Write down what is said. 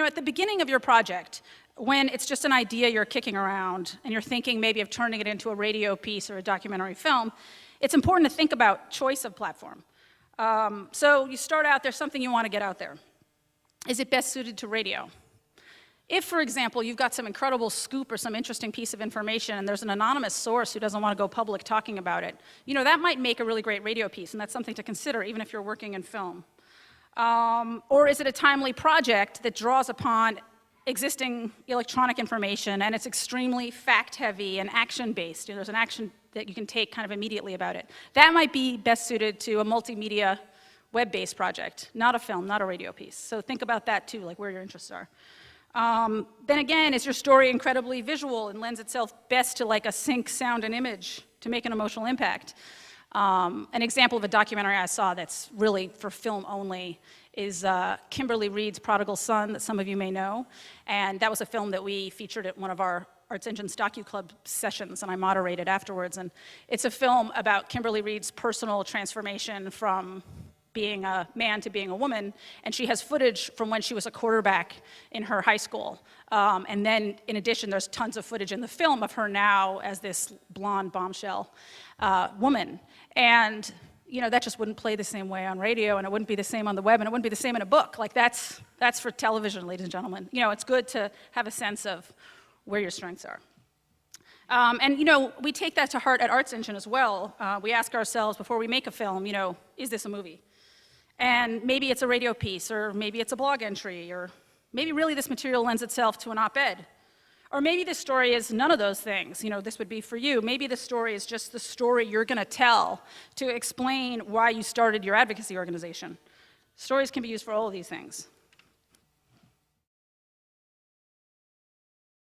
at the beginning of your project, when it's just an idea you're kicking around and you're thinking maybe of turning it into a radio piece or a documentary film, it's important to think about choice of platform. So you start out, there's something you want to get out there. Is it best suited to radio? If, for example, you've got some incredible scoop or some interesting piece of information and there's an anonymous source who doesn't want to go public talking about it, that might make a really great radio piece, and that's something to consider even if you're working in film. Or is it a timely project that draws upon existing electronic information and it's extremely fact-heavy and action-based? There's an action that you can take kind of immediately about it. That might be best suited to a multimedia web-based project, not a film, not a radio piece. So think about that too, like where your interests are. Then again, is your story incredibly visual and lends itself best to like a sync sound and image to make an emotional impact? An example of a documentary I saw that's really for film only is Kimberly Reed's Prodigal Son, that some of you may know. And that was a film that we featured at one of our Arts Engines DocuClub sessions, and I moderated afterwards. And it's a film about Kimberly Reed's personal transformation from being a man to being a woman, and she has footage from when she was a quarterback in her high school. And then, in addition, there's tons of footage in the film of her now as this blonde bombshell woman. And, that just wouldn't play the same way on radio, and it wouldn't be the same on the web, and it wouldn't be the same in a book. Like, that's for television, ladies and gentlemen. It's good to have a sense of where your strengths are. And, we take that to heart at Arts Engine as well. We ask ourselves before we make a film, is this a movie? And maybe it's a radio piece, or maybe it's a blog entry, or maybe really this material lends itself to an op-ed. Or maybe this story is none of those things. This would be for you. Maybe the story is just the story you're going to tell to explain why you started your advocacy organization. Stories can be used for all of these things.